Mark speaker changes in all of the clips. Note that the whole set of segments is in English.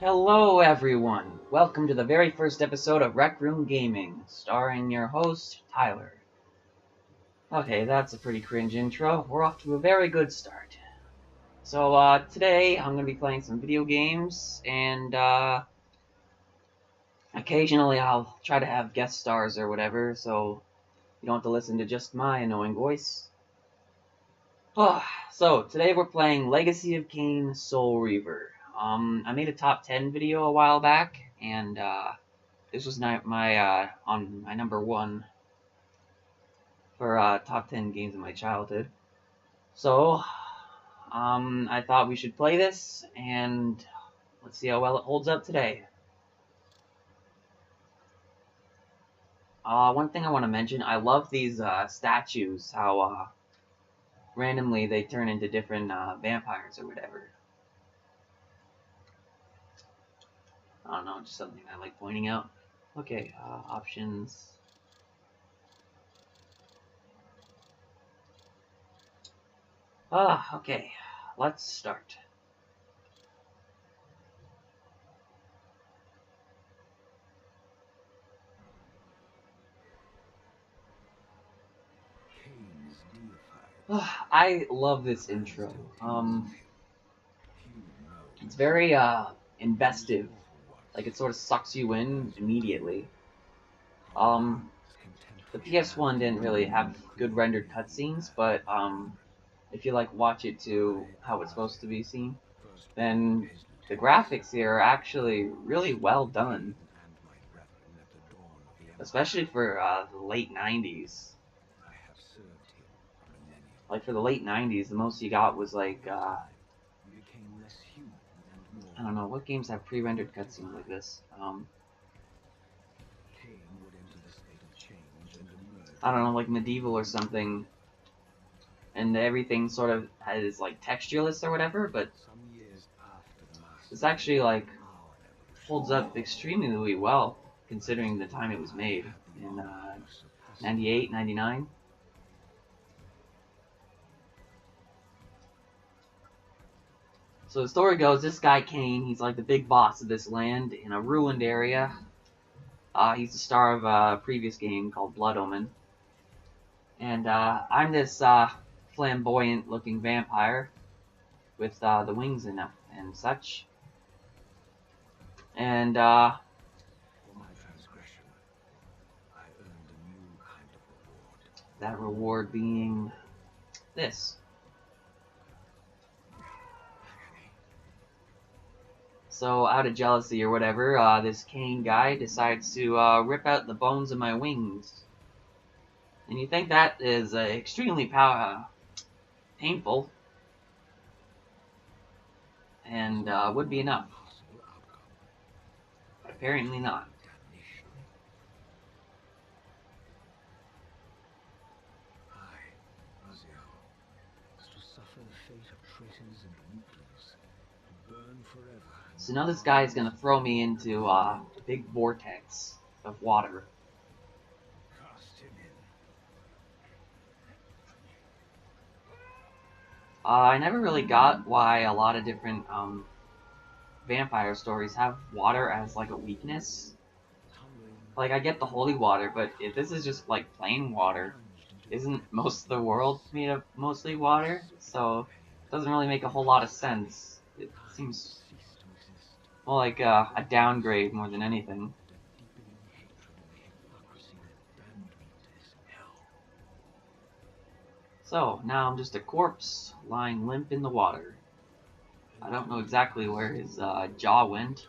Speaker 1: Hello everyone! Welcome to the very first episode of RecRoom Gaming, starring your host, Tyler. Okay, that's a pretty cringe intro. We're off to a very good start. So, today I'm going to be playing some video games, and, occasionally I'll try to have guest stars or whatever, so you don't have to listen to just my annoying voice. So, today we're playing Legacy of Kain Soul Reaver. I made a top 10 video a while back, and, this was on my number one for top 10 games of my childhood. So, I thought we should play this, and let's see how well it holds up today. One thing I want to mention, I love these statues, how randomly they turn into different vampires or whatever. I don't know, just something I like pointing out. Okay, options. Okay, let's start. I love this intro. It's very investive. Like, it sort of sucks you in immediately. The PS1 didn't really have good rendered cutscenes, but if you like watch it to how it's supposed to be seen, then the graphics here are actually really well done, especially for the late 90s. Like, for the late 90s, the most you got was like I don't know, what games have pre-rendered cutscenes like this? I don't know, like Medieval or something, and everything sort of is like textureless or whatever, but this actually like holds up extremely well considering the time it was made in 98, 99. So the story goes, this guy Kain, he's like the big boss of this land in a ruined area. He's the star of a previous game called Blood Omen. And I'm this flamboyant-looking vampire with the wings and such. And that reward being this. So, out of jealousy or whatever, this Kain guy decides to rip out the bones of my wings. And you think that is extremely painful, and would be enough. But apparently not. So now this guy is gonna throw me into a big vortex of water. I never really got why a lot of different vampire stories have water as like a weakness. Like, I get the holy water, but if this is just like plain water, isn't most of the world made of mostly water? So it doesn't really make a whole lot of sense. It seems more like a downgrade more than anything. So now I'm just a corpse lying limp in the water. I don't know exactly where his jaw went.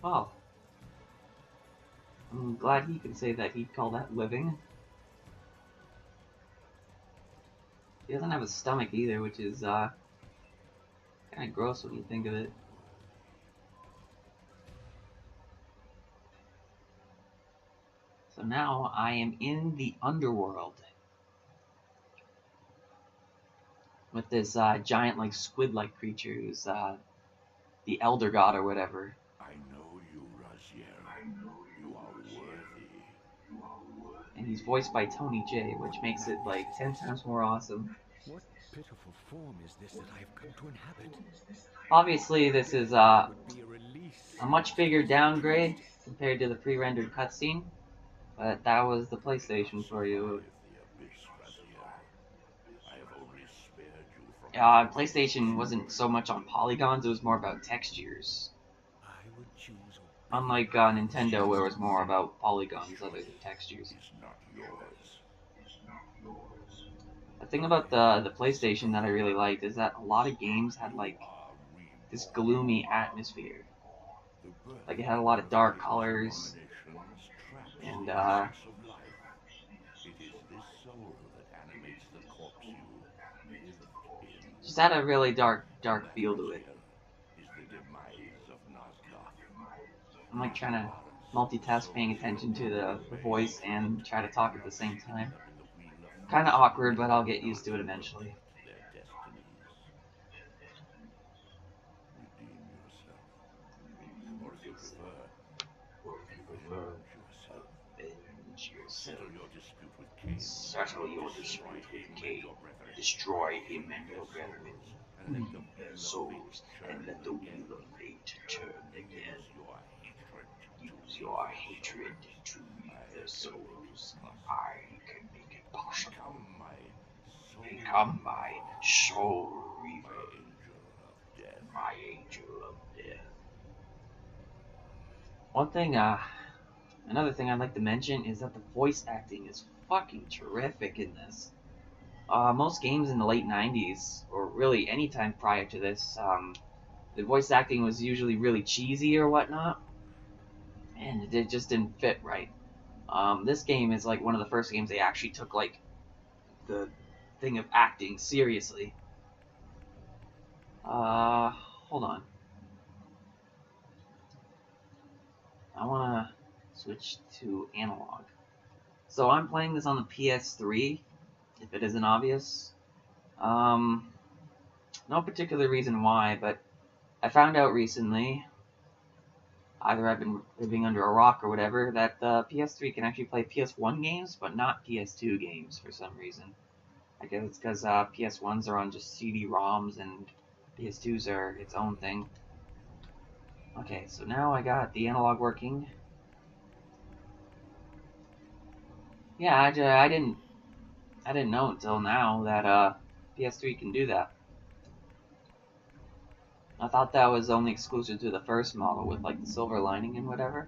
Speaker 1: Well, I'm glad he could say that he'd call that living. He doesn't have a stomach either, which is kind of gross when you think of it. So now I am in the underworld with this giant, like, squid-like creature who's the Elder God or whatever.
Speaker 2: I know you, Raziel. I know you are worthy.
Speaker 1: he's voiced by Tony J, which makes it like 10 times more awesome.
Speaker 2: What pitiful form is this that I have come to inhabit?
Speaker 1: Obviously, this is
Speaker 2: Would be a release
Speaker 1: much bigger
Speaker 2: instead of
Speaker 1: downgrade
Speaker 2: imprisonment.
Speaker 1: compared to the pre-rendered cutscene, but that was the PlayStation for you. PlayStation wasn't so much on polygons, it was more about textures.
Speaker 2: I would choose
Speaker 1: Unlike Nintendo, where it was more about polygons other than textures. The thing about the PlayStation that I really liked is that a lot of games had like this gloomy atmosphere. Like it had a lot of dark colors, and just had a really dark feel to it. I'm like trying to multitask, paying attention to the voice and try to talk at the same time. Kind of awkward, but I'll get used to it eventually. Settle your dispute with Kain. Destroy him and your brethren. Souls, and let the wheel of fate turn again. Use your hatred to reap their souls. I can make it possible. Become my soul reaver, my angel of death. Another thing I'd like to mention is that the voice acting is fucking terrific in this. Most games in the late 90s, or really any time prior to this, the voice acting was usually really cheesy or whatnot, and it just didn't fit right. This game is like one of the first games they actually took like the thing of acting seriously. Hold on. I want to switch to analog. So I'm playing this on the PS3, if it isn't obvious. No particular reason why, but I found out recently, either I've been living under a rock or whatever, that the PS3 can actually play PS1 games, but not PS2 games for some reason. I guess it's because PS1s are on just CD-ROMs and PS2s are its own thing. Okay, so now I got the analog working. Yeah, I didn't know until now that PS3 can do that. I thought that was only exclusive to the first model with like the silver lining and whatever.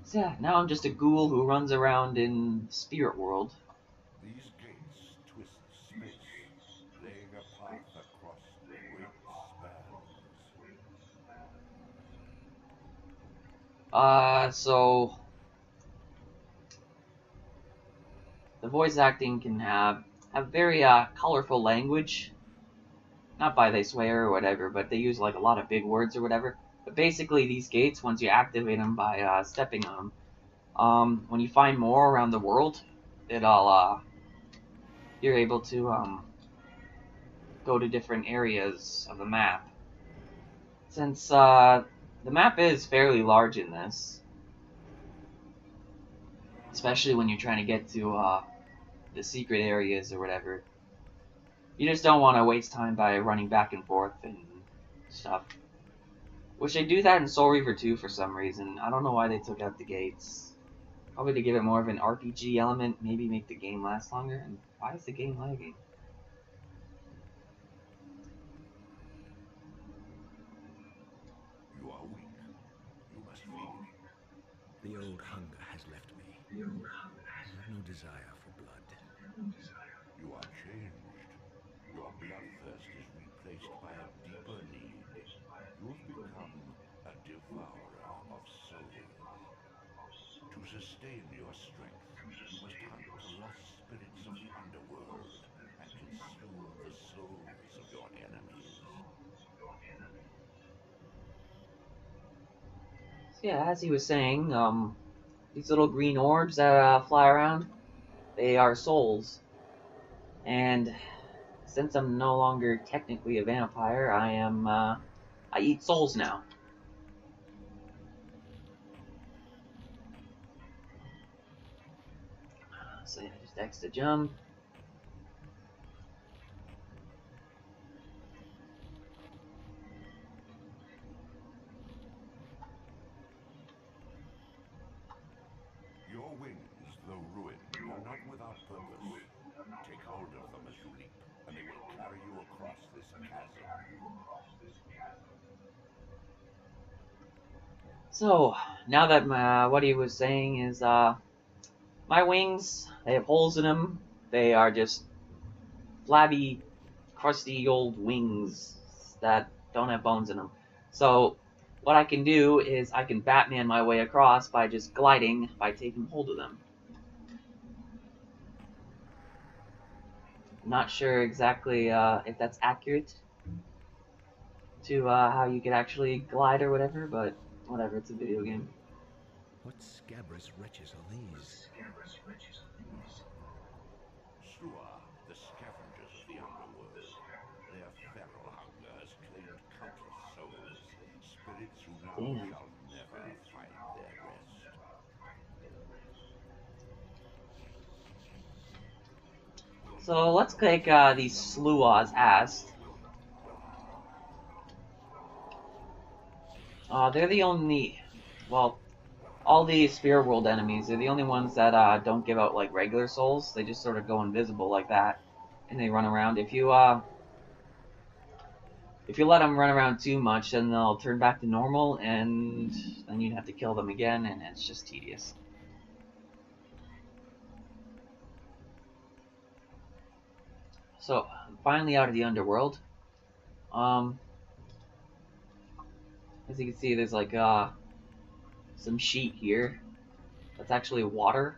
Speaker 1: So yeah, now I'm just a ghoul who runs around in the spirit world.
Speaker 3: These gates twist space, laying a path across great spans.
Speaker 1: So the voice acting can have very colorful language. Not by they swear or whatever, but they use like a lot of big words or whatever. But basically, these gates, once you activate them by stepping on them, when you find more around the world, you're able to go to different areas of the map. Since the map is fairly large in this, especially when you're trying to get to the secret areas or whatever, you just don't want to waste time by running back and forth and stuff. Which they do that in Soul Reaver 2 for some reason. I don't know why they took out the gates. Probably to give it more of an RPG element, maybe make the game last longer. And why is the game lagging?
Speaker 3: You are weak. You must feed.
Speaker 2: The old hunger has left me. I have no desire for blood.
Speaker 3: You are changed. Your bloodthirst is replaced by a deeper need. You have become a devourer of souls. To sustain your strength, you must hunt the lost spirits of the underworld and consume the souls of your enemies.
Speaker 1: So yeah, as he was saying, these little green orbs that fly around, they are souls. And since I'm no longer technically a vampire, I eat souls now. So yeah, just extra jump.
Speaker 3: Your wings, though ruined, are not without purpose. Take hold of them as you leap, and they will carry you across this chasm.
Speaker 1: So now that what he was saying is, my wings, they have holes in them. They are just flabby, crusty old wings that don't have bones in them. So what I can do is I can Batman my way across by just gliding by taking hold of them. I'm not sure exactly if that's accurate to how you could actually glide or whatever, but whatever, it's a video game.
Speaker 2: What scabrous wretches are these?
Speaker 3: Slua, the scavengers of the underworld. Their feral hunger has claimed countless souls, spirits who now
Speaker 1: Damn.
Speaker 3: shall never find their rest.
Speaker 1: So let's take these Sluas as. They're the only, well, all the Spirit World enemies, they're the only ones that don't give out like regular souls. They just sort of go invisible like that, and they run around. If you let them run around too much, then they'll turn back to normal, and then you'd have to kill them again, and it's just tedious. So I'm finally out of the underworld. As you can see, there's like some sheet here. That's actually water.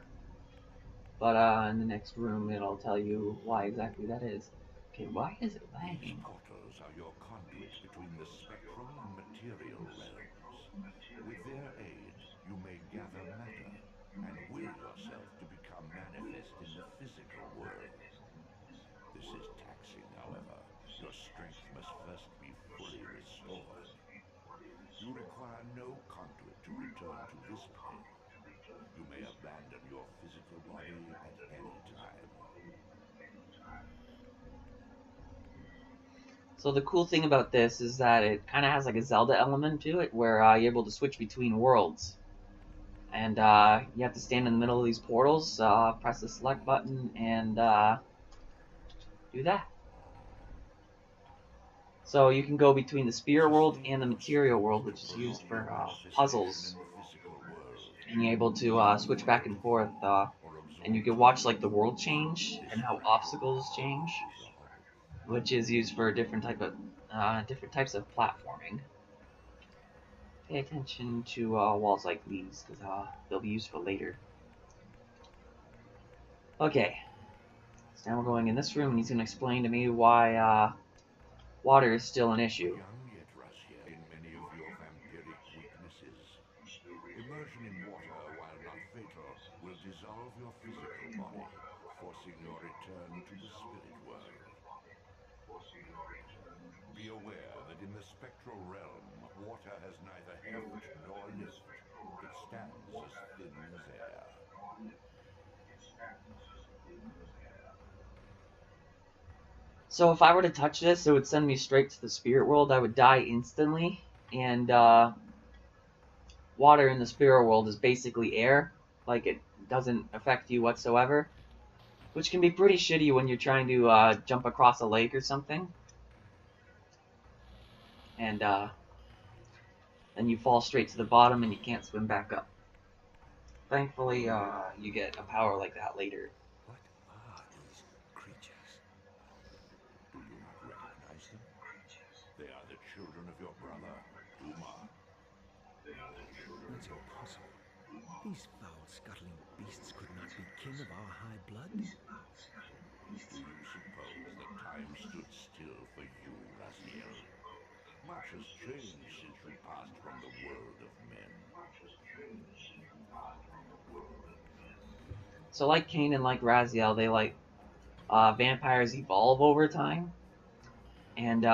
Speaker 1: But in the next room, it'll tell you why exactly that is. Okay, why is it
Speaker 3: These
Speaker 1: lagging?
Speaker 3: portals are your conduit between the spectral and material realms. With their aid, you may gather matter and will yourself to become manifest in the physical world. This is taxing, however. Your strength must first be fully restored. You require no conduit to return to this plane. You may abandon your physical body at any time.
Speaker 1: So the cool thing about this is that it kind of has like a Zelda element to it, where you're able to switch between worlds. And you have to stand in the middle of these portals, press the select button, and do that. So you can go between the spirit world
Speaker 3: Sustain
Speaker 1: and the
Speaker 3: your
Speaker 1: material
Speaker 3: strength
Speaker 1: world,
Speaker 3: to
Speaker 1: which is used
Speaker 3: prolong
Speaker 1: for
Speaker 3: your manifestation
Speaker 1: puzzles.
Speaker 3: in the physical world.
Speaker 1: And you're able to switch back and forth, and you can watch like the world change and how obstacles change, which is used for different types of platforming. Pay attention to walls like these, because they'll be useful later. Okay, so now we're going in this room, and he's going to explain to me why water is still an issue.
Speaker 3: Young yet rusty in many of your vampiric weaknesses. Immersion in water, while not fatal, will dissolve your physical body, forcing your return to the spirit world. Be aware that in the spectral realm, water has neither heft nor lift. It stands as thin as air.
Speaker 1: So if I were to touch this, it would send me straight to the spirit world. I would die instantly, and water in the spirit world is basically air. Like, it doesn't affect you whatsoever, which can be pretty shitty when you're trying to jump across a lake or something, and then you fall straight to the bottom and you can't swim back up. Thankfully, you get a power like that later.
Speaker 2: What are these creatures?
Speaker 3: Do you not recognize them? They are the children of your brother, Duma.
Speaker 2: That's impossible. These foul-scuttling beasts could not be kin of our high blood.
Speaker 3: Do you suppose that time stood still for you, Raziel? Much has changed since you passed from the world of men.
Speaker 1: So like Kain and like Raziel, they like vampires evolve over time, and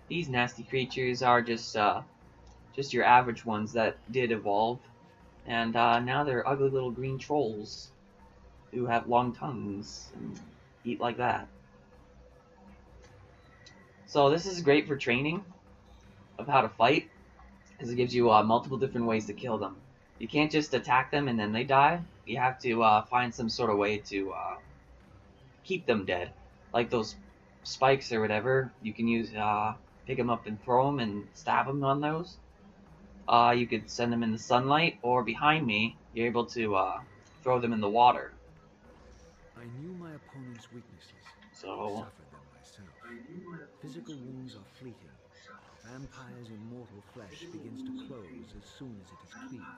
Speaker 1: these nasty creatures are just your average ones that did evolve, and now they're ugly little green trolls. who have long tongues and eat like that. So this is great for training of how to fight, because it gives you multiple different ways to kill them. You can't just attack them and then they die. You have to find some sort of way to keep them dead. Like those spikes or whatever, you can use, pick them up and throw them and stab them on those. You could send them in the sunlight, or behind me, you're able to throw them in the water.
Speaker 2: I knew my opponent's weaknesses.
Speaker 1: So,
Speaker 2: Suffered them myself. Physical wounds are fleeting. Vampire's immortal flesh begins to close as soon as it is cleaved.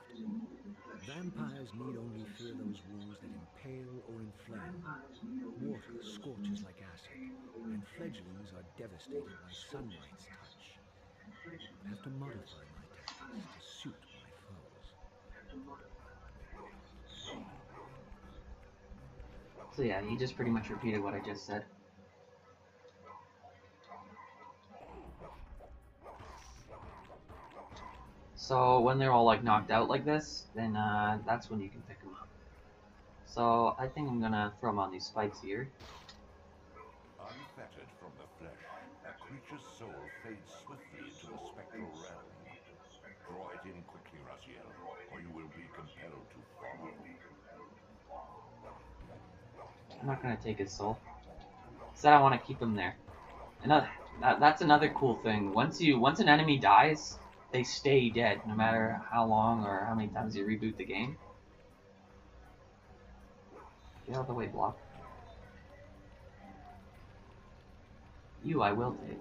Speaker 2: Vampires need only fear those wounds that impale or inflame. Water scorches like acid, and fledglings are devastated by sunlight's touch. I have to modify my tactics to suit my foes.
Speaker 1: so yeah, he just pretty much repeated what I just said. So when they're all like knocked out like this, then that's when you can pick them up. So I think I'm gonna throw them on these spikes here.
Speaker 3: Unfettered from the flesh, a creature's soul fades swiftly into the spectral realm. Draw it in quickly, Raziel, or you will be compelled to follow.
Speaker 1: I'm not gonna take his soul. Said I want to keep him there. That's another cool thing. Once an enemy dies, they stay dead, no matter how long or how many times you reboot the game. Get out of the way, block. You, I will take.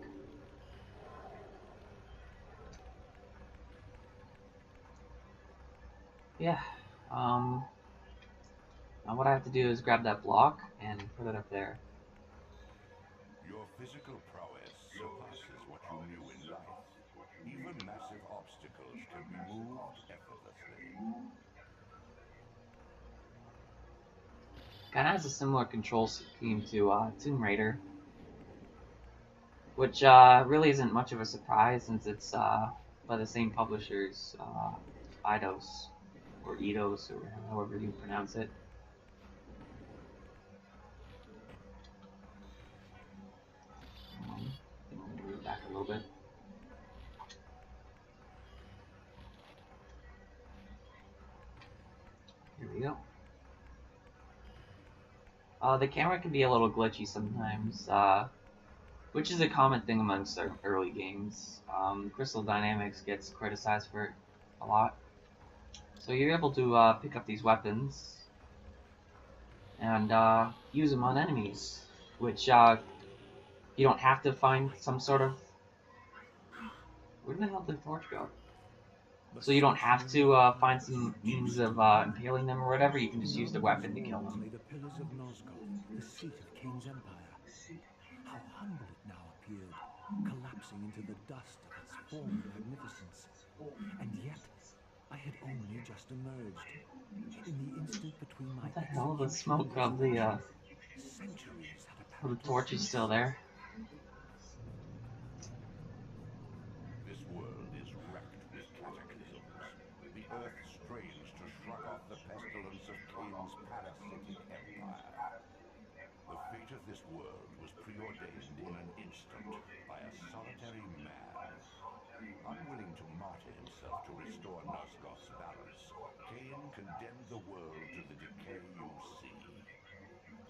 Speaker 1: Yeah. Now what I have to do is grab that block and put it up there.
Speaker 3: Your physical prowess surpasses what you knew in life. Even massive obstacles can be moved effortlessly.
Speaker 1: Kind of has a similar control scheme to Tomb Raider, which really isn't much of a surprise since it's by the same publishers, Eidos, or Eidos, or however you pronounce it. I'm going to move it back a little bit. Here we go. The camera can be a little glitchy sometimes, which is a common thing amongst early games. Crystal Dynamics gets criticized for it a lot. So you're able to pick up these weapons and use them on enemies, which you don't have to find some sort of... Where the hell did the torch go? So you don't have to find some means of impaling them or whatever. You can just use the weapon to kill them.
Speaker 2: Lay the pillars of NOSGOTH, the seat of Kain's empire. How humble it now appeared, collapsing into the dust of its former magnificence. And yet, I had only just emerged. In the instant between my
Speaker 1: What the hell? The smoke of the torch is still there.
Speaker 3: This world is wrecked with cataclysms. The earth strains to shrug off the pestilence of Kain's parasitic empire. The fate of this world was preordained in an instant by a solitary man. Unwilling to martyr himself to restore NOSGOTH's balance, Kain condemned the world to the decay you see.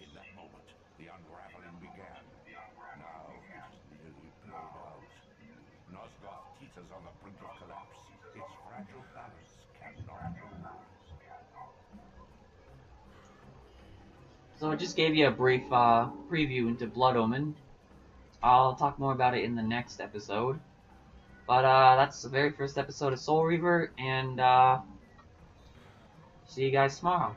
Speaker 3: In that moment, the unraveling began. Now it is nearly played out. NOSGOTH teeters on the brink of collapse. Its fragile balance cannot hold.
Speaker 1: So I just gave you a brief preview into Blood Omen. I'll talk more about it in the next episode. But that's the very first episode of Soul Reaver, and see you guys tomorrow.